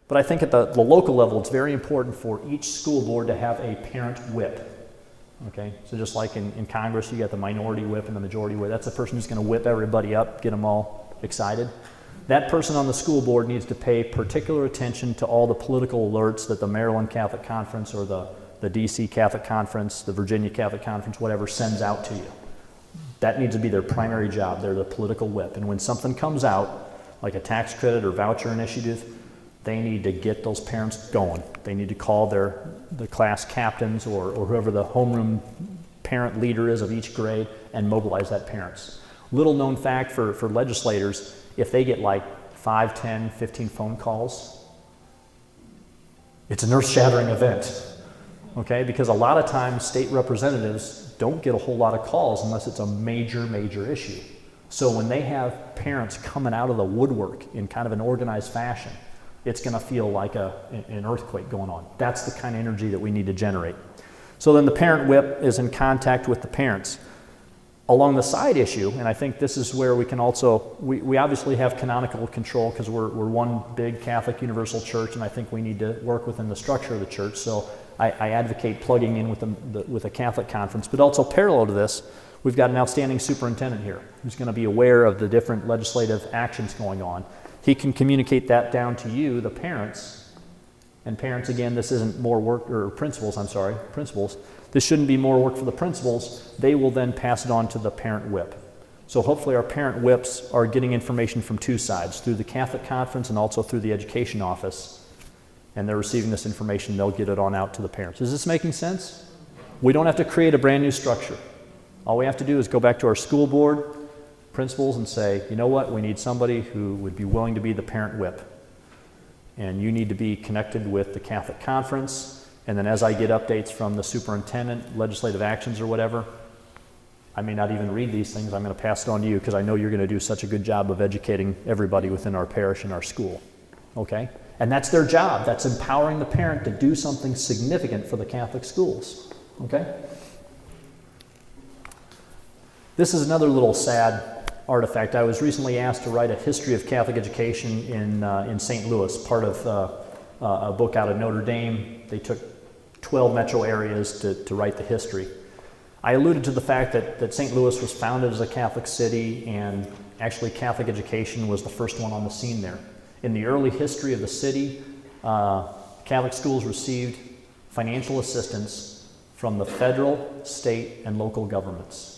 But I think at the local level, it's very important for each school board to have a parent whip. Okay, so just like in Congress, you got the minority whip and the majority whip. That's the person who's going to whip everybody up, get them all excited. That person on the school board needs to pay particular attention to all the political alerts that the Maryland Catholic Conference or the DC Catholic Conference, the Virginia Catholic Conference, whatever, sends out to you. That needs to be their primary job. They're the political whip. And when something comes out, like a tax credit or voucher initiative, they need to get those parents going. They need to call the class captains or whoever the homeroom parent leader is of each grade and mobilize that parents. Little known fact for legislators, if they get like 5, 10, 15 phone calls, it's an earth-shattering event. Okay, because a lot of times state representatives don't get a whole lot of calls unless it's a major, major issue. So when they have parents coming out of the woodwork in kind of an organized fashion, it's going to feel like an earthquake going on. That's the kind of energy that we need to generate. So then the parent whip is in contact with the parents. Along the side issue, and I think this is where we can also, we obviously have canonical control because we're one big Catholic universal church, and I think we need to work within the structure of the church. So I advocate plugging in with a Catholic conference, but also parallel to this, we've got an outstanding superintendent here who's going to be aware of the different legislative actions going on. He can communicate that down to you, the parents, and parents, again, this isn't more work, or principals, this shouldn't be more work for the principals. They will then pass it on to the parent whip. So hopefully our parent whips are getting information from two sides, through the Catholic conference and also through the education office. And they're receiving this information, they'll get it on out to the parents. Is this making sense? We don't have to create a brand new structure. All we have to do is go back to our school board, principals, and say, you know what, we need somebody who would be willing to be the parent whip. And you need to be connected with the Catholic conference. And then as I get updates from the superintendent, legislative actions or whatever, I may not even read these things. I'm going to pass it on to you because I know you're going to do such a good job of educating everybody within our parish and our school. Okay? And that's their job. That's empowering the parent to do something significant for the Catholic schools. Okay? This is another little sad artifact. I was recently asked to write a history of Catholic education in St. Louis, part of a book out of Notre Dame. They took 12 metro areas to write the history. I alluded to the fact that St. Louis was founded as a Catholic city, and actually Catholic education was the first one on the scene there. In the early history of the city, Catholic schools received financial assistance from the federal, state, and local governments.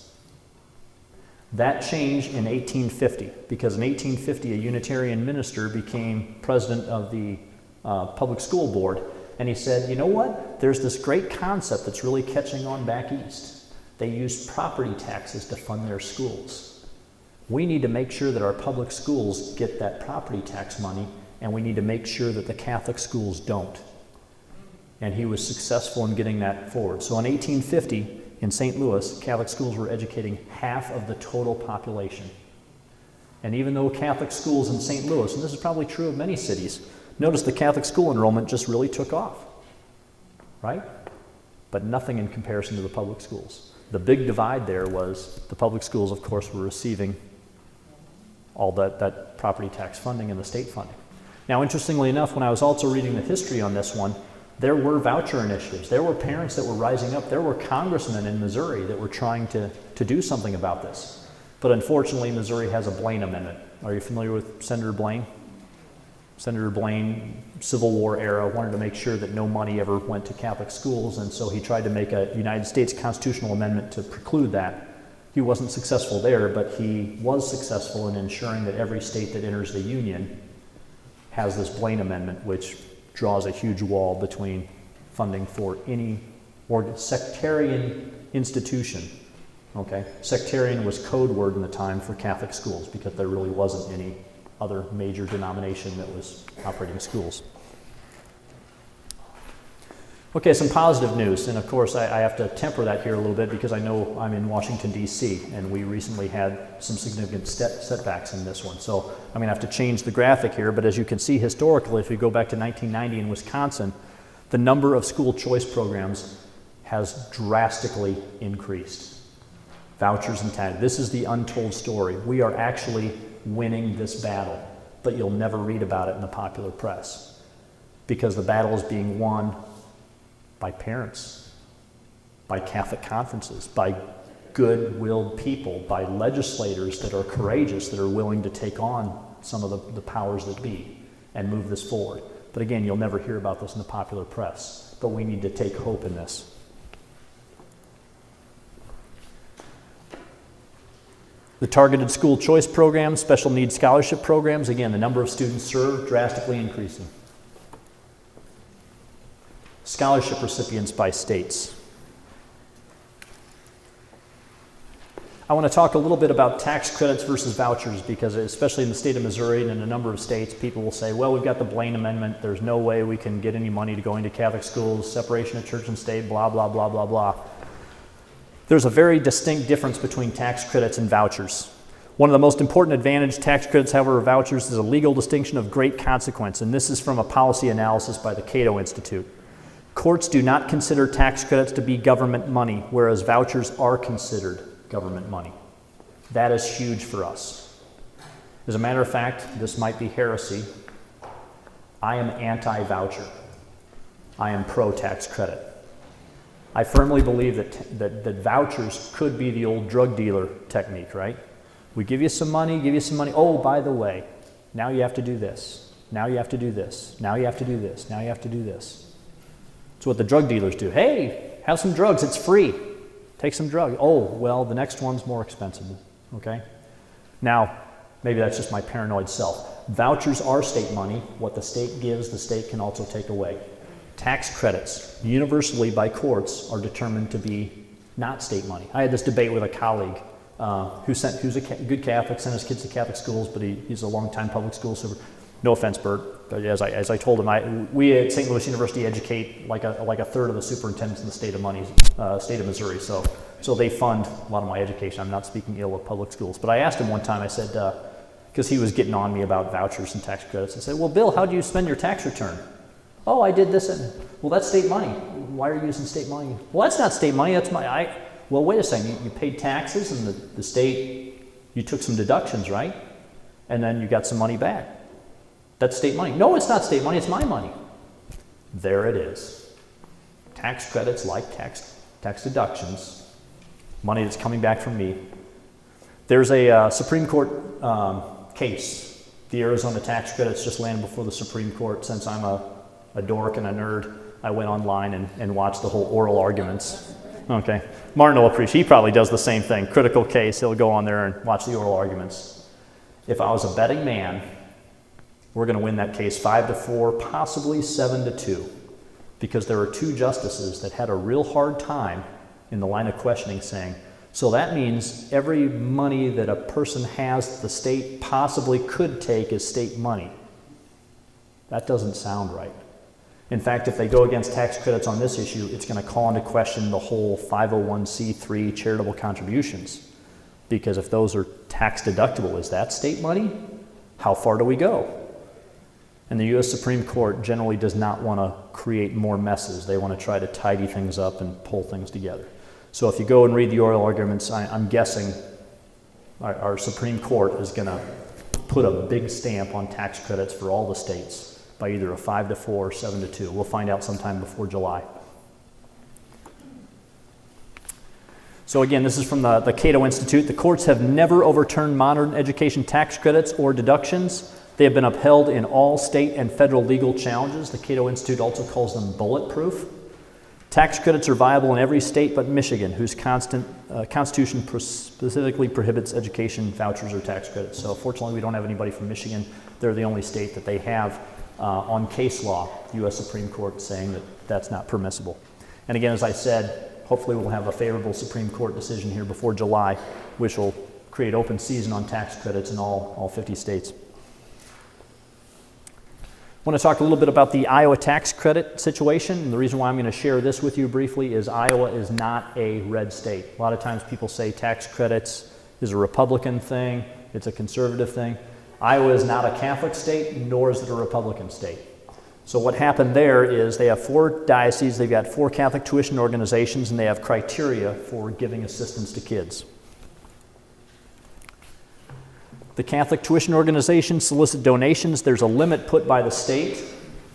That changed in 1850, because in 1850 a Unitarian minister became president of the public school board, and he said, you know what, there's this great concept that's really catching on back east. They use property taxes to fund their schools. We need to make sure that our public schools get that property tax money, and we need to make sure that the Catholic schools don't. And he was successful in getting that forward. So in 1850, in St. Louis, Catholic schools were educating half of the total population. And even though Catholic schools in St. Louis, and this is probably true of many cities, notice the Catholic school enrollment just really took off, right? But nothing in comparison to the public schools. The big divide there was the public schools, of course, were receiving all that property tax funding and the state funding. Now, interestingly enough, when I was also reading the history on this one, there were voucher initiatives. There were parents that were rising up. There were congressmen in Missouri that were trying to do something about this. But unfortunately, Missouri has a Blaine Amendment. Are you familiar with Senator Blaine? Senator Blaine, Civil War era, wanted to make sure that no money ever went to Catholic schools, and so he tried to make a United States constitutional amendment to preclude that. He wasn't successful there, but he was successful in ensuring that every state that enters the Union has this Blaine Amendment, which draws a huge wall between funding for any sectarian institution. Okay? Sectarian was code word in the time for Catholic schools because there really wasn't any other major denomination that was operating schools. Okay, some positive news, and of course I have to temper that here a little bit because I know I'm in Washington, D.C., and we recently had some significant setbacks in this one. So I'm going to have to change the graphic here, but as you can see historically, if we go back to 1990 in Wisconsin, the number of school choice programs has drastically increased. Vouchers and tags. This is the untold story. We are actually winning this battle, but you'll never read about it in the popular press. because the battle is being won by parents, by Catholic conferences, by good-willed people, by legislators that are courageous, that are willing to take on some of the powers that be and move this forward. But again, you'll never hear about this in the popular press, but we need to take hope in this. The targeted school choice programs, special needs scholarship programs, again, the number of students served drastically increasing. Scholarship recipients by states. I want to talk a little bit about tax credits versus vouchers, because especially in the state of Missouri and in a number of states, people will say, well, we've got the Blaine Amendment. There's no way we can get any money to going to Catholic schools, separation of church and state, blah, blah, blah, blah, blah. There's a very distinct difference between tax credits and vouchers. One of the most important advantages tax credits have over vouchers is a legal distinction of great consequence, and this is from a policy analysis by the Cato Institute. Courts do not consider tax credits to be government money, whereas vouchers are considered government money. That is huge for us. As a matter of fact, this might be heresy. I am anti-voucher. I am pro-tax credit. I firmly believe that vouchers could be the old drug dealer technique, right? We give you some money. Oh, by the way, now you have to do this. Now you have to do this. Now you have to do this. Now you have to do this. It's what the drug dealers do. Hey, have some drugs. It's free. Take some drugs. Oh, well, the next one's more expensive, okay? Now, maybe that's just my paranoid self. Vouchers are state money. What the state gives, the state can also take away. Tax credits, universally by courts, are determined to be not state money. I had this debate with a colleague who's a good Catholic, sent his kids to Catholic schools, but he's a longtime public school server. No offense, Bert, but as I told him, we at St. Louis University educate like a third of the superintendents in the state of Missouri. So they fund a lot of my education. I'm not speaking ill of public schools. But I asked him one time, I said, because he was getting on me about vouchers and tax credits, I said, well, Bill, how do you spend your tax return? Oh, I did this. Well, that's state money. Why are you using state money? Well, that's not state money. That's well, wait a second. You paid taxes and the state, you took some deductions, right? And then you got some money back. That's state money. No, it's not state money. It's my money. There it is. Tax credits, like tax deductions, money that's coming back from me. There's a Supreme Court case. The Arizona tax credits just landed before the Supreme Court. Since I'm a dork and a nerd, I went online and watched the whole oral arguments. Okay. Martin will appreciate. He probably does the same thing. Critical case. He'll go on there and watch the oral arguments. If I was a betting man, we're going to win that case 5-4, possibly 7-2, because there are two justices that had a real hard time in the line of questioning saying, so that means every money that a person has, the state possibly could take is state money. That doesn't sound right. In fact, if they go against tax credits on this issue, it's going to call into question the whole 501c3 charitable contributions, because if those are tax deductible, is that state money? How far do we go? And the U.S. Supreme Court generally does not want to create more messes. They want to try to tidy things up and pull things together. So if you go and read the oral arguments, I'm guessing our Supreme Court is going to put a big stamp on tax credits for all the states by either a 5-4 or 7-2. We'll find out sometime before July. So again, this is from the Cato Institute. The courts have never overturned modern education tax credits or deductions. They have been upheld in all state and federal legal challenges. The Cato Institute also calls them bulletproof. Tax credits are viable in every state but Michigan, whose constitution specifically prohibits education vouchers or tax credits. So fortunately, we don't have anybody from Michigan. They're the only state that they have on case law, U.S. Supreme Court saying that that's not permissible. And again, as I said, hopefully we'll have a favorable Supreme Court decision here before July, which will create open season on tax credits in all 50 states. I want to talk a little bit about the Iowa tax credit situation. And the reason why I'm going to share this with you briefly is Iowa is not a red state. A lot of times people say tax credits is a Republican thing, it's a conservative thing. Iowa is not a Catholic state, nor is it a Republican state. So what happened there is they have 4 dioceses, they've got 4 Catholic tuition organizations, and they have criteria for giving assistance to kids. The Catholic tuition organizations solicit donations. There's a limit put by the state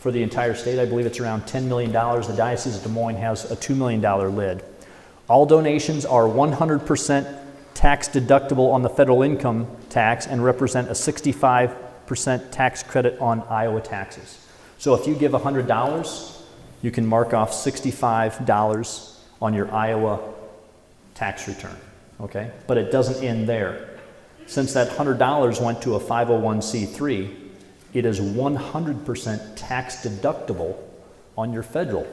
For the entire state, I believe it's around $10 million. The Diocese of Des Moines has a $2 million lid. All donations are 100% tax deductible on the federal income tax and represent a 65% tax credit on Iowa taxes. So if you give $100, you can mark off $65 on your Iowa tax return, okay? But it doesn't end there. Since that $100 went to a 501c3, it is 100% tax deductible on your federal.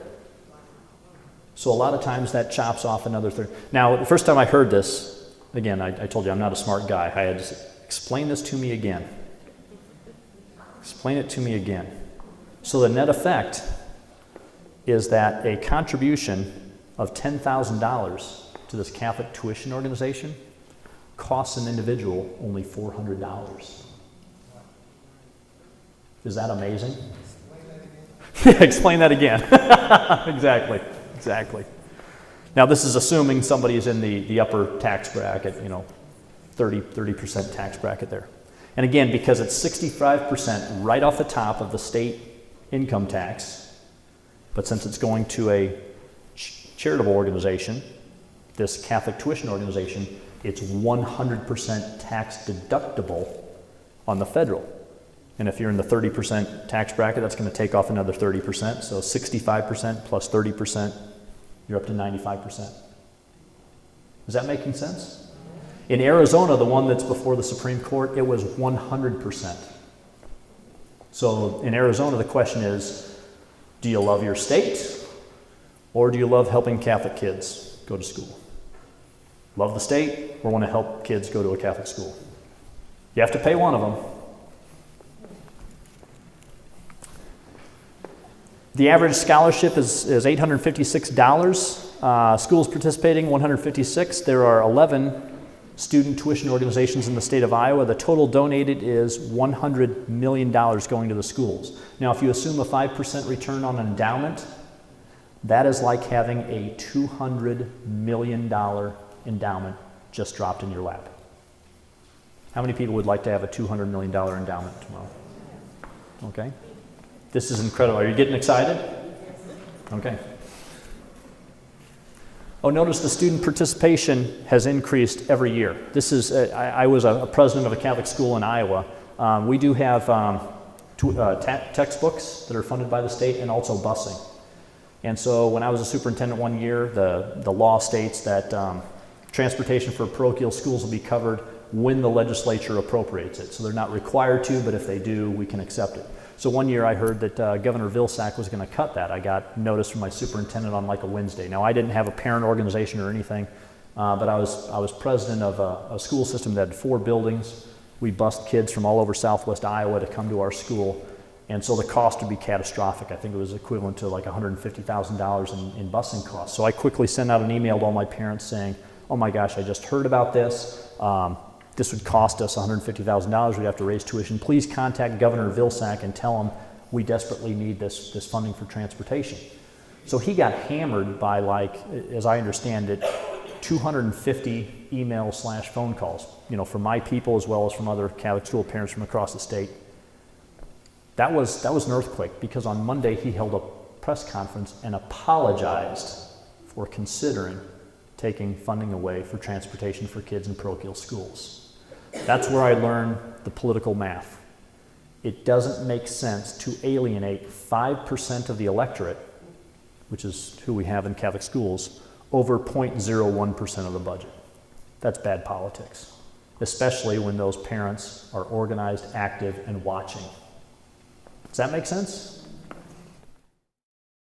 So a lot of times that chops off another third. Now, the first time I heard this, again, I told you I'm not a smart guy. I had to say, explain this to me again. Explain it to me again. So the net effect is that a contribution of $10,000 to this Catholic tuition organization costs an individual only $400. Is that amazing? Explain that again. Exactly. Now this is assuming somebody is in the upper tax bracket, 30% tax bracket there. And again, because it's 65% right off the top of the state income tax, but since it's going to a charitable organization, this Catholic tuition organization, it's 100% tax deductible on the federal. And if you're in the 30% tax bracket, that's going to take off another 30%. So 65% plus 30%, you're up to 95%. Is that making sense? In Arizona, the one that's before the Supreme Court, it was 100%. So in Arizona, the question is, do you love your state or do you love helping Catholic kids go to school? Love the state or want to help kids go to a Catholic school? You have to pay one of them. The average scholarship is $856. Schools participating, 156. There are 11 student tuition organizations in the state of Iowa. The total donated is $100 million going to the schools. Now, if you assume a 5% return on an endowment, that is like having a $200 million endowment just dropped in your lap. How many people would like to have a $200 million endowment tomorrow? Okay. This is incredible. Are you getting excited? Okay. Oh, notice the student participation has increased every year. This is, I was a president of a Catholic school in Iowa. We do have textbooks that are funded by the state and also busing. And so when I was a superintendent one year, the law states that transportation for parochial schools will be covered when the legislature appropriates it. So they're not required to, but if they do, we can accept it. So one year I heard that Governor Vilsack was going to cut that. I got notice from my superintendent on like a Wednesday. Now I didn't have a parent organization or anything, but I was president of a school system that had 4 buildings. We bused kids from all over southwest Iowa to come to our school, and so the cost would be catastrophic. I think it was equivalent to like $150,000 in busing costs. So I quickly sent out an email to all my parents saying, oh my gosh, I just heard about this. This would cost us $150,000. We'd have to raise tuition. Please contact Governor Vilsack and tell him we desperately need this funding for transportation. So he got hammered by, like, as I understand it, 250 emails / phone calls, from my people as well as from other Catholic school parents from across the state. That was an earthquake, because on Monday he held a press conference and apologized for considering taking funding away for transportation for kids in parochial schools. That's where I learned the political math. It doesn't make sense to alienate 5% of the electorate, which is who we have in Catholic schools, over 0.01% of the budget. That's bad politics, especially when those parents are organized, active, and watching. Does that make sense?